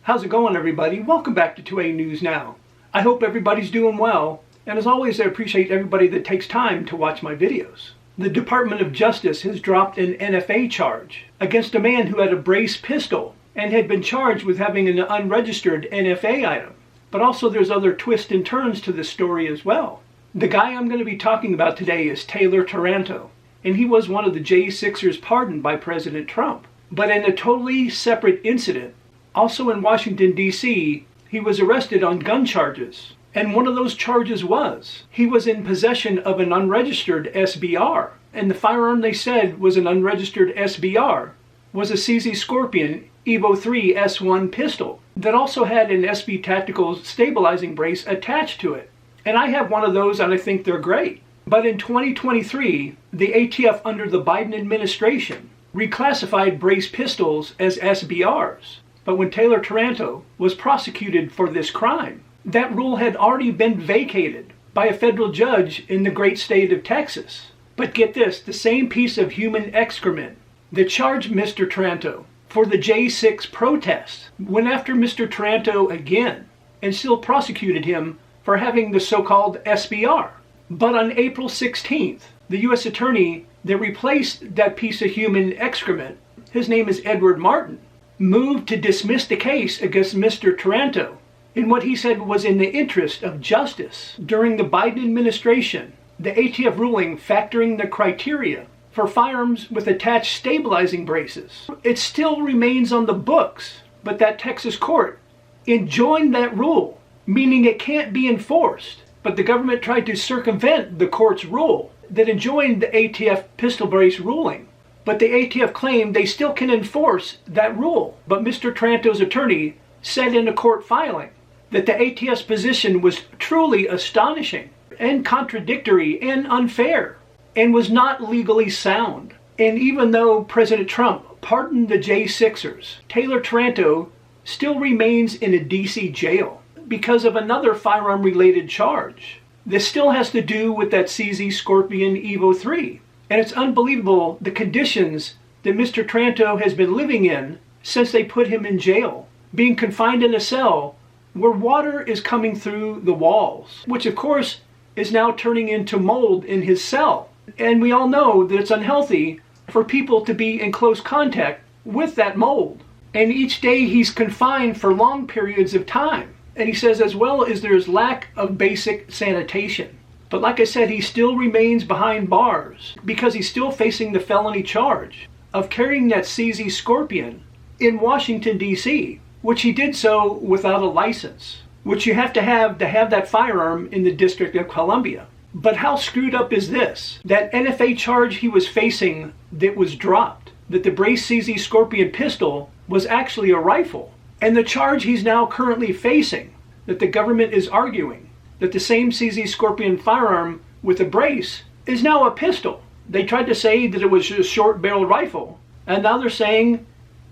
How's it going, everybody? Welcome back to 2A News Now. I hope everybody's doing well, and as always, I appreciate everybody that takes time to watch my videos. The Department of Justice has dropped an NFA charge against a man who had a brace pistol and had been charged with having an unregistered NFA item. But also there's other twists and turns to this story as well. The guy I'm going to be talking about today is Taylor Taranto, and he was one of the J6ers pardoned by President Trump. But in a totally separate incident, also in Washington, D.C., he was arrested on gun charges. And one of those charges was he was in possession of an unregistered SBR. And the firearm they said was an unregistered SBR was a CZ Scorpion EVO 3 S1 pistol that also had an SB Tactical stabilizing brace attached to it. And I have one of those and I think they're great. But in 2023, the ATF under the Biden administration reclassified brace pistols as SBRs. But when Taylor Taranto was prosecuted for this crime, that rule had already been vacated by a federal judge in the great state of Texas. But get this, the same piece of human excrement that charged Mr. Taranto for the J6 protest went after Mr. Taranto again and still prosecuted him for having the so-called SBR. But on April 16th, the U.S. attorney that replaced that piece of human excrement, his name is Edward Martin, moved to dismiss the case against Mr. Taranto in what he said was in the interest of justice. During the Biden administration, the ATF ruling factoring the criteria for firearms with attached stabilizing braces, it still remains on the books, but that Texas court enjoined that rule, meaning it can't be enforced. But the government tried to circumvent the court's rule that enjoined the ATF pistol brace ruling. But the ATF claimed they still can enforce that rule. But Mr. Taranto's attorney said in a court filing that the ATF's position was truly astonishing and contradictory and unfair and was not legally sound. And even though President Trump pardoned the J6ers, Taylor Taranto still remains in a DC jail because of another firearm-related charge. This still has to do with that CZ Scorpion EVO 3. And it's unbelievable the conditions that Mr. Taranto has been living in since they put him in jail, being confined in a cell where water is coming through the walls, which of course is now turning into mold in his cell. And we all know that it's unhealthy for people to be in close contact with that mold. And each day he's confined for long periods of time. And he says as well as there's lack of basic sanitation. But like I said, he still remains behind bars because he's still facing the felony charge of carrying that CZ Scorpion in Washington, D.C., which he did so without a license, which you have to have that firearm in the District of Columbia. But how screwed up is this? That NFA charge he was facing that was dropped, that the brace CZ Scorpion pistol was actually a rifle. And the charge he's now currently facing, that the government is arguing, that the same CZ Scorpion firearm with a brace is now a pistol. They tried to say that it was a short barrel rifle, and now they're saying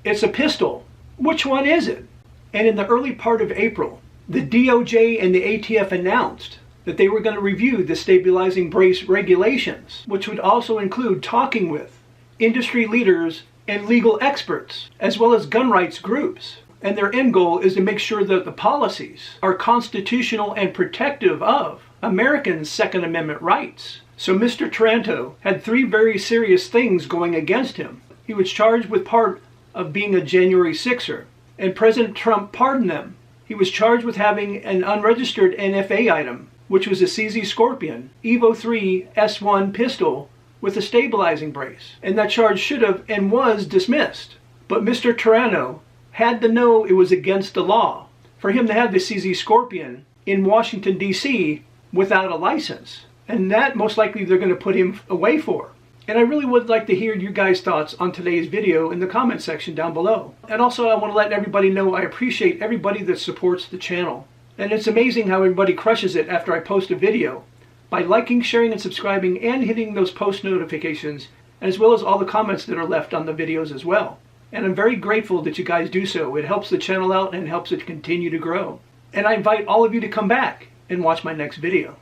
it's a pistol. Which one is it? And in the early part of April, the DOJ and the ATF announced that they were going to review the stabilizing brace regulations, which would also include talking with industry leaders and legal experts, as well as gun rights groups. And their end goal is to make sure that the policies are constitutional and protective of Americans' Second Amendment rights. So Mr. Taranto had three very serious things going against him. He was charged with part of being a January 6er, and President Trump pardoned them. He was charged with having an unregistered NFA item, which was a CZ Scorpion EVO 3 S1 pistol with a stabilizing brace. And that charge should have and was dismissed. But Mr. Taranto had to know it was against the law for him to have the CZ Scorpion in Washington, D.C. without a license. And that most likely they're going to put him away for. And I really would like to hear you guys' thoughts on today's video in the comment section down below. And also I want to let everybody know I appreciate everybody that supports the channel. And it's amazing how everybody crushes it after I post a video by liking, sharing, and subscribing and hitting those post notifications, as well as all the comments that are left on the videos as well. And I'm very grateful that you guys do so. It helps the channel out and helps it continue to grow. And I invite all of you to come back and watch my next video.